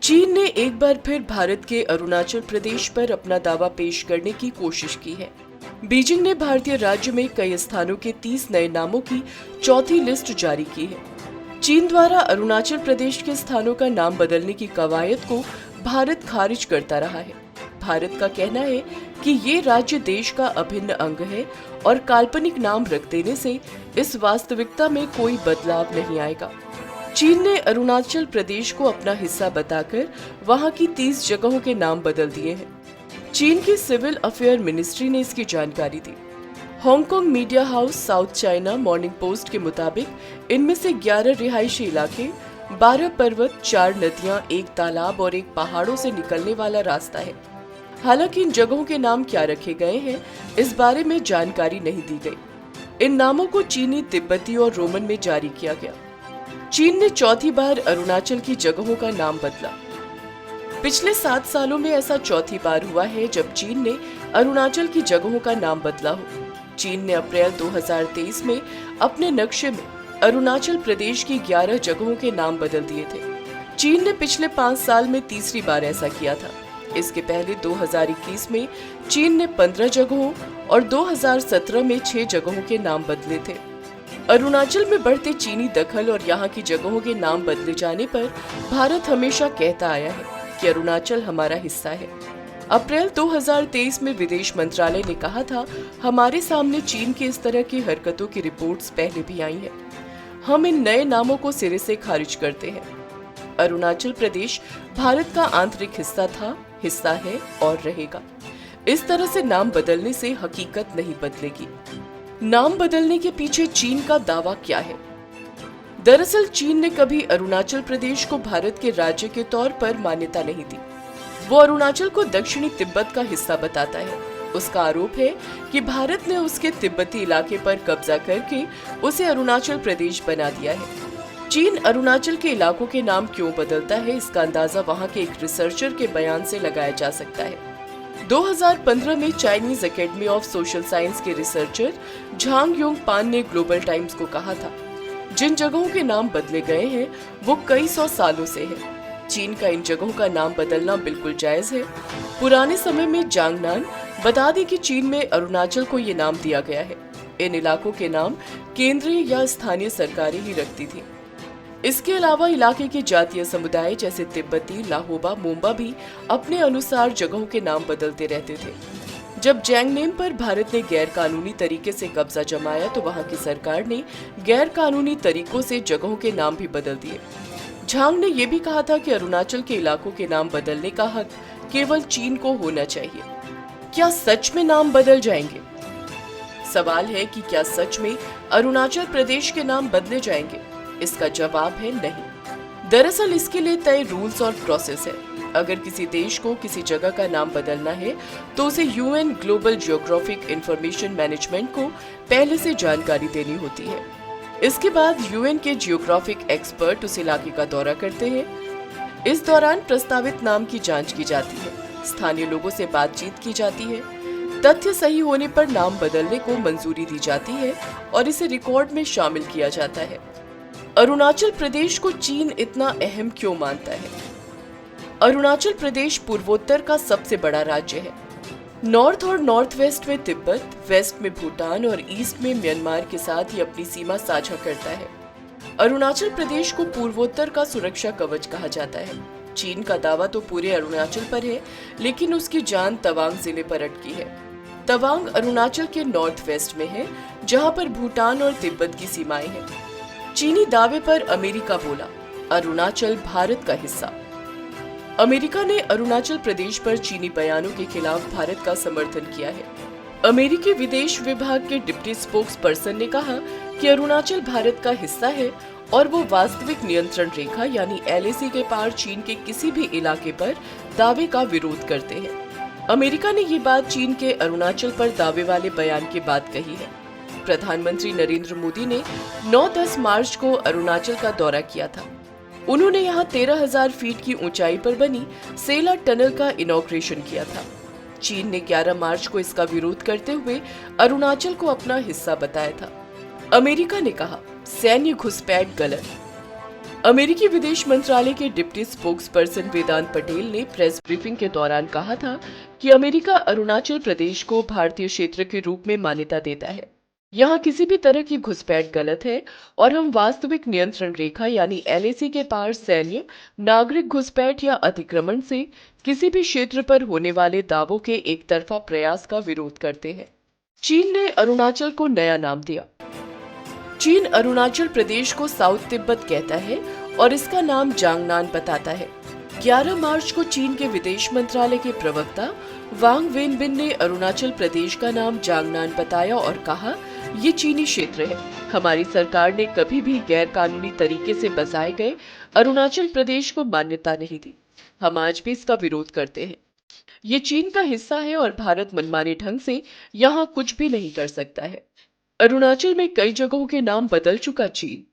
चीन ने एक बार फिर भारत के अरुणाचल प्रदेश पर अपना दावा पेश करने की कोशिश की है। बीजिंग ने भारतीय राज्य में कई स्थानों के 30 नए नामों की चौथी लिस्ट जारी की है। चीन द्वारा अरुणाचल प्रदेश के स्थानों का नाम बदलने की कवायद को भारत खारिज करता रहा है। भारत का कहना है कि ये राज्य देश का अभिन्न अंग है और काल्पनिक नाम रख देने से इस वास्तविकता में कोई बदलाव नहीं आएगा। चीन ने अरुणाचल प्रदेश को अपना हिस्सा बताकर वहां की 30 जगहों के नाम बदल दिए हैं। चीन की सिविल अफेयर मिनिस्ट्री ने इसकी जानकारी दी। Hong Kong media house South China Morning Post के मुताबिक इनमें से 11 रिहायशी इलाके, 12 पर्वत, 4 नदियां, 1 तालाब और 1 पहाड़ों से निकलने वाला रास्ता है। हालांकि इन जगहों के नाम क्या रखे गए हैं, इस बारे में जानकारी नहीं दी गई। इन नामों को चीनी, तिब्बती और रोमन में जारी किया गया। चीन ने चौथी बार अरुणाचल की जगहों का नाम बदला। पिछले 7 सालों में ऐसा चौथी बार हुआ है जब चीन ने अरुणाचल की जगहों का नाम बदला हो। चीन ने अप्रैल 2023 में अपने नक्शे में अरुणाचल प्रदेश की 11 जगहों के नाम बदल दिए थे। चीन ने पिछले 5 साल में तीसरी बार ऐसा किया था। इसके पहले 2021 में चीन ने 15 जगहों और 2017 में 6 जगहों के नाम बदले थे। अरुणाचल में बढ़ते चीनी दखल और यहाँ की जगहों के नाम बदले जाने पर भारत हमेशा कहता आया है कि अरुणाचल हमारा हिस्सा है। अप्रैल 2023 में विदेश मंत्रालय ने कहा था, हमारे सामने चीन की इस तरह की हरकतों की रिपोर्ट्स पहले भी आई हैं। हम इन नए नामों को सिरे से खारिज करते हैं। अरुणाचल प्रदेश भारत का आंतरिक हिस्सा था, हिस्सा है और रहेगा। इस तरह से नाम बदलने से हकीकत नहीं बदलेगी। नाम बदलने के पीछे चीन का दावा क्या है? दरअसल चीन ने कभी अरुणाचल प्रदेश को भारत के राज्य के तौर पर मान्यता नहीं दी। वो अरुणाचल को दक्षिणी तिब्बत का हिस्सा बताता है। उसका आरोप है कि भारत ने उसके तिब्बती इलाके पर कब्जा करके उसे अरुणाचल प्रदेश बना दिया है। चीन अरुणाचल के इलाकों के नाम क्यों बदलता है, इसका अंदाजा वहां के एक रिसर्चर के बयान से लगाया जा सकता है। 2015 में Chinese academy of social science के रिसर्चर झांग योंग पान ने ग्लोबल टाइम्स को कहा था, जिन जगहों के नाम बदले गए हैं वो कई 100 सालों से है। चीन का इन जगहों का नाम बदलना बिल्कुल जायज है। पुराने समय में जांगनान, बता दें कि चीन में अरुणाचल को ये नाम दिया गया है। इन इलाकों के नाम केंद्रीय या स्थानीय सरकारें ही रखती थी। इसके अलावा इलाके के जातीय समुदाय जैसे तिब्बती, लाहोबा, मोम्बा भी अपने अनुसार जगहों के नाम बदलते रहते थे। जब जैंगनेम पर भारत ने गैर कानूनी तरीके से कब्जा जमाया तो वहां की सरकार ने गैर कानूनी तरीकों से जगहों के नाम भी बदल दिए। झांग ने यह भी कहा था कि अरुणाचल के इलाकों के नाम बदलने का हक केवल चीन को होना चाहिए। क्या सच में नाम बदल जाएंगे? सवाल है कि क्या सच में अरुणाचल प्रदेश के नाम बदले जाएंगे? इसका जवाब है नहीं। दरअसल इसके लिए तय रूल्स और प्रोसेस है। अगर किसी देश को किसी जगह का नाम बदलना है तो उसे UN global geographic information management को पहले से जानकारी देनी होती है। इसके बाद यूएन के जियोग्राफिक एक्सपर्ट उस इलाके का दौरा करते हैं। इस दौरान प्रस्तावित नाम की जांच की जाती है, स्थानीय लोगों से बातचीत की जाती है। तथ्य सही होने पर नाम बदलने को मंजूरी दी जाती है और इसे रिकॉर्ड में शामिल किया जाता है। अरुणाचल प्रदेश को चीन इतना अहम क्यों मानता है? अरुणाचल प्रदेश पूर्वोत्तर का सबसे बड़ा राज्य है। नॉर्थ और नॉर्थ वेस्ट में तिब्बत, वेस्ट में भूटान और ईस्ट में म्यांमार के साथ ही अपनी सीमा साझा करता है। अरुणाचल प्रदेश को पूर्वोत्तर का सुरक्षा कवच कहा जाता है। चीन का दावा तो पूरे अरुणाचल पर है, लेकिन उसकी जान तवांग जिले पर अटकी है। तवांग अरुणाचल के नॉर्थ वेस्ट में है, जहां पर भूटान और तिब्बत की सीमाएं हैं। चीनी दावे पर अमेरिका बोला, अरुणाचल भारत का हिस्सा। अमेरिका ने अरुणाचल प्रदेश पर चीनी बयानों के खिलाफ भारत का समर्थन किया है। अमेरिकी विदेश विभाग के डिप्टी स्पोक्स पर्सन ने कहा कि अरुणाचल भारत का हिस्सा है और वो वास्तविक नियंत्रण रेखा यानी एलएसी के पार चीन के किसी भी इलाके पर दावे का विरोध करते हैं। अमेरिका ने ये बात चीन के अरुणाचल पर दावे वाले बयान के बाद कही है। प्रधानमंत्री नरेंद्र मोदी ने 9-10 मार्च को अरुणाचल का दौरा किया था। उन्होंने यहाँ 13,000 फीट की ऊंचाई पर बनी सेला टनल का इनॉग्रेशन किया था। चीन ने 11 मार्च को इसका विरोध करते हुए अरुणाचल को अपना हिस्सा बताया था। अमेरिका ने कहा, सैन्य घुसपैठ गलत। अमेरिकी विदेश मंत्रालय के डिप्टी स्पोक्स पर्सन वेदांत पटेल ने प्रेस ब्रीफिंग के दौरान कहा था कि अमेरिका अरुणाचल प्रदेश को भारतीय क्षेत्र के रूप में मान्यता देता है। यहाँ किसी भी तरह की घुसपैठ गलत है और हम वास्तविक नियंत्रण रेखा यानी एलएसी के पार सैन्य, नागरिक घुसपैठ या अतिक्रमण से किसी भी क्षेत्र पर होने वाले दावों के एक तरफा प्रयास का विरोध करते हैं। चीन ने अरुणाचल को नया नाम दिया। चीन अरुणाचल प्रदेश को साउथ तिब्बत कहता है और इसका नाम जांगनान बताता है। 11 मार्च को चीन के विदेश मंत्रालय के प्रवक्ता वांग वेनबिन ने अरुणाचल प्रदेश का नाम जांगनान बताया और कहा, ये चीनी क्षेत्र है। हमारी सरकार ने कभी भी गैर कानूनी तरीके से बसाए गए अरुणाचल प्रदेश को मान्यता नहीं दी। हम आज भी इसका विरोध करते हैं। ये चीन का हिस्सा है और भारत मनमाने ढंग से यहाँ कुछ भी नहीं कर सकता है। अरुणाचल में कई जगहों के नाम बदल चुका चीन।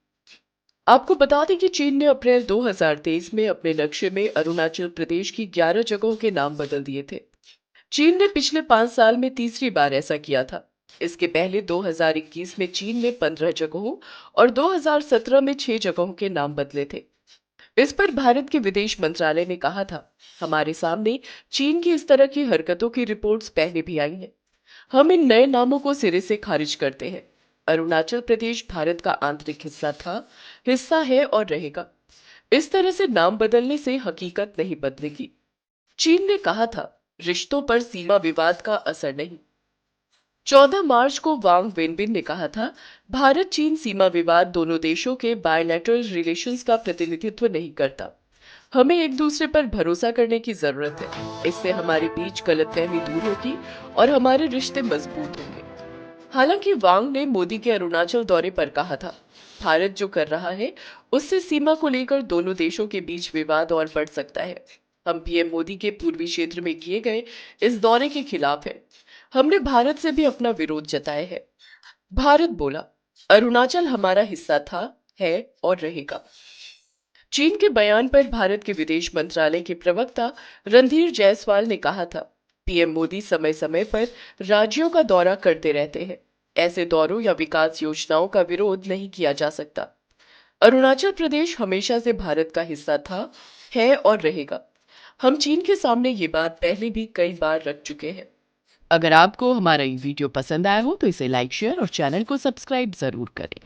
आपको बता दें कि चीन ने अप्रैल 2023 में अपने नक्शे में अरुणाचल प्रदेश की 11 जगहों के नाम बदल दिए थे। चीन ने पिछले 5 साल में तीसरी बार ऐसा किया था। इसके पहले 2021 में चीन ने 15 जगहों और 2017 में 6 जगहों के नाम बदले थे। इस पर भारत के विदेश मंत्रालय ने कहा था, हमारे सामने चीन की इस तरह की हरकतों की रिपोर्ट्स पहले भी आई हैं। हम इन नए नामों को सिरे से खारिज करते हैं। अरुणाचल प्रदेश भारत का आंतरिक हिस्सा था, हिस्सा है और रहेगा। इस तरह से नाम बदलने से हकीकत नहीं बदलेगी। चीन ने कहा था, रिश्तों पर सीमा विवाद का असर नहीं। 14 मार्च को वांग वेनबिन ने कहा था, भारत चीन सीमा विवाद दोनों देशों के बायलैटरल रिलेशंस का प्रतिनिधित्व नहीं करता। हमें एक दूसरे पर भरोसा करने की जरूरत है। इससे हमारे बीच गलतफहमी दूर होगी और हमारे रिश्ते मजबूत होंगे। हालांकि वांग ने मोदी के अरुणाचल दौरे पर कहा था, भारत जो कर रहा है उससे सीमा को लेकर दोनों देशों के बीच विवाद और बढ़ सकता है। हम पीएम मोदी के पूर्वी क्षेत्र में किए गए इस दौरे के खिलाफ हैं। हमने भारत से भी अपना विरोध जताया है। भारत बोला, अरुणाचल हमारा हिस्सा था, है और रहेगा। चीन के बयान पर भारत के विदेश मंत्रालय के प्रवक्ता रणधीर जायसवाल ने कहा था, पीएम मोदी समय समय पर राज्यों का दौरा करते रहते हैं। ऐसे दौरों या विकास योजनाओं का विरोध नहीं किया जा सकता। अरुणाचल प्रदेश हमेशा से भारत का हिस्सा था, है और रहेगा। हम चीन के सामने ये बात पहले भी कई बार रख चुके हैं। अगर आपको हमारा ये वीडियो पसंद आया हो तो इसे लाइक, शेयर और चैनल को सब्सक्राइब जरूर करें।